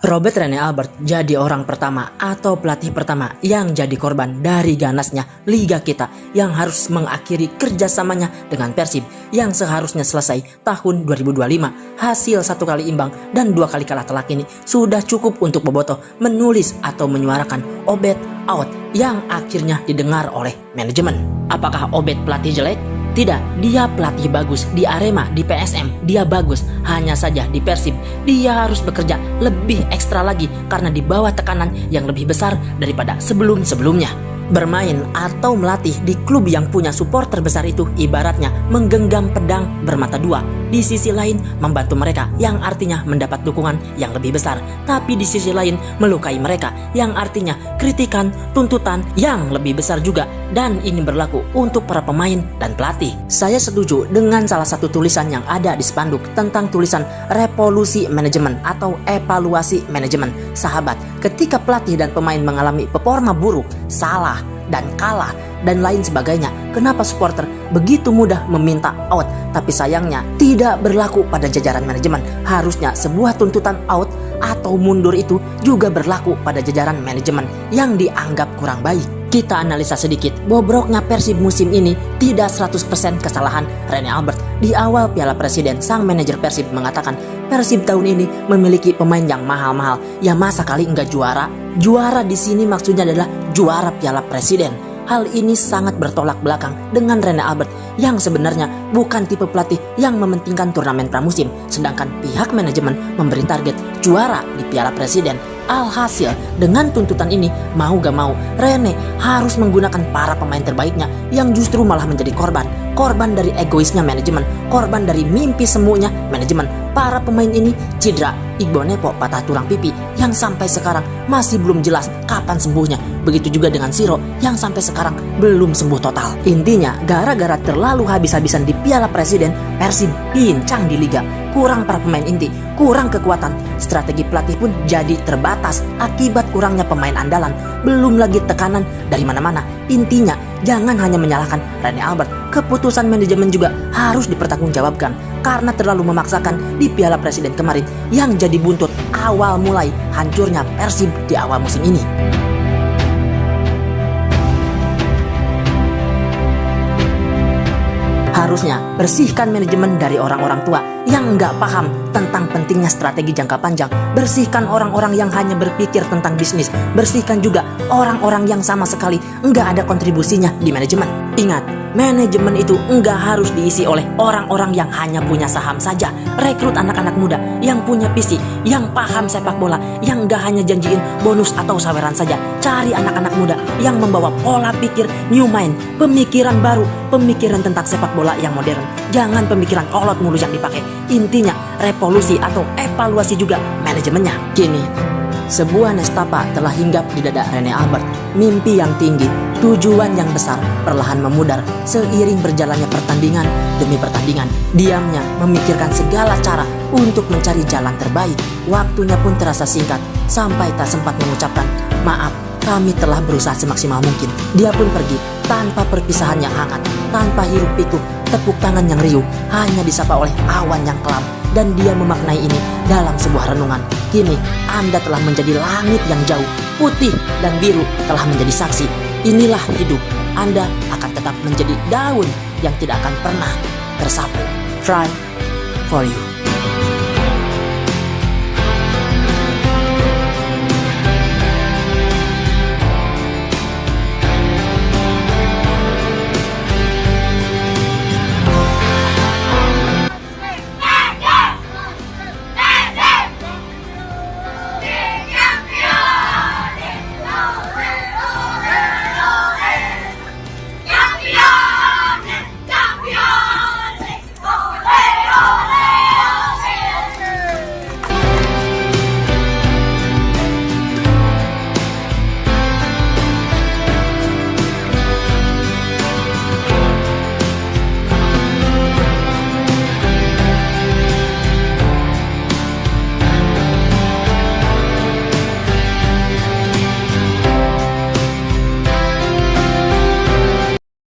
Robert Rene Albert jadi orang pertama atau pelatih pertama yang jadi korban dari ganasnya liga kita yang harus mengakhiri kerjasamanya dengan Persib yang seharusnya selesai tahun 2025. Hasil 1 kali imbang dan 2 kali kalah telak ini sudah cukup untuk Bobotoh menulis atau menyuarakan Obed out yang akhirnya didengar oleh manajemen. Apakah Obed pelatih jelek? Tidak, dia pelatih bagus. Di Arema, di PSM, dia bagus. Hanya saja di Persib, dia harus bekerja lebih ekstra lagi karena di bawah tekanan yang lebih besar daripada sebelum-sebelumnya. Bermain atau melatih di klub yang punya supporter besar itu ibaratnya menggenggam pedang bermata dua. Di sisi lain membantu mereka yang artinya mendapat dukungan yang lebih besar, tapi di sisi lain melukai mereka yang artinya kritikan, tuntutan yang lebih besar juga. Dan ini berlaku untuk para pemain dan pelatih. Saya setuju dengan salah satu tulisan yang ada di spanduk tentang tulisan revolusi manajemen atau evaluasi manajemen. Sahabat, ketika pelatih dan pemain mengalami performa buruk, salah dan kalah dan lain sebagainya, kenapa supporter begitu mudah meminta out? Tapi sayangnya tidak berlaku pada jajaran manajemen. Harusnya sebuah tuntutan out atau mundur itu juga berlaku pada jajaran manajemen yang dianggap kurang baik. Kita analisa sedikit, bobroknya Persib musim ini tidak 100% kesalahan Rene Albert. Di awal Piala Presiden, sang manajer Persib mengatakan Persib tahun ini memiliki pemain yang mahal-mahal. Ya masa kali enggak juara? Juara di sini maksudnya adalah juara Piala Presiden. Hal ini sangat bertolak belakang dengan Rene Albert yang sebenarnya bukan tipe pelatih yang mementingkan turnamen pramusim, sedangkan pihak manajemen memberi target juara di Piala Presiden. Alhasil dengan tuntutan ini mau gak mau Rene harus menggunakan para pemain terbaiknya yang justru malah menjadi korban dari egoisnya manajemen, korban dari mimpi semuanya manajemen. Para pemain ini cedera, Iqbal Nepo patah tulang pipi yang sampai sekarang masih belum jelas kapan sembuhnya. Begitu juga dengan Siro yang sampai sekarang belum sembuh total. Intinya gara-gara terlalu habis-habisan di Piala Presiden, Persib pincang di liga. Kurang para pemain inti, kurang kekuatan, strategi pelatih pun jadi terbatas akibat kurangnya pemain andalan. Belum lagi tekanan dari mana-mana. Intinya jangan hanya menyalahkan Rene Albert, keputusan manajemen juga harus dipertanggungjawabkan karena terlalu memaksakan di Piala Presiden kemarin yang jadi buntut awal mulai hancurnya Persib di awal musim ini. Harusnya bersihkan manajemen dari orang-orang tua yang nggak paham tentang pentingnya strategi jangka panjang. Bersihkan orang-orang yang hanya berpikir tentang bisnis. Bersihkan juga orang-orang yang sama sekali nggak ada kontribusinya di manajemen. Ingat, manajemen itu nggak harus diisi oleh orang-orang yang hanya punya saham saja. Rekrut anak-anak muda yang punya visi, yang paham sepak bola, yang nggak hanya janjiin bonus atau saweran saja. Cari anak-anak muda yang membawa pola pikir new mind, pemikiran baru, pemikiran tentang sepak bola yang modern. Jangan pemikiran kolot mulus yang dipakai. Intinya revolusi atau evaluasi juga manajemennya. Kini sebuah nestapa telah hinggap di dada Rene Albert. Mimpi yang tinggi, tujuan yang besar perlahan memudar seiring berjalannya pertandingan demi pertandingan. Diamnya memikirkan segala cara untuk mencari jalan terbaik. Waktunya pun terasa singkat sampai tak sempat mengucapkan maaf, kami telah berusaha semaksimal mungkin. Dia pun pergi tanpa perpisahan yang hangat, tanpa hiruk pikuk tepuk tangan yang riuh, hanya disapa oleh awan yang kelam. Dan dia memaknai ini dalam sebuah renungan. Kini Anda telah menjadi langit yang jauh, putih dan biru telah menjadi saksi. Inilah hidup. Anda akan tetap menjadi daun yang tidak akan pernah tersapu. Try for you.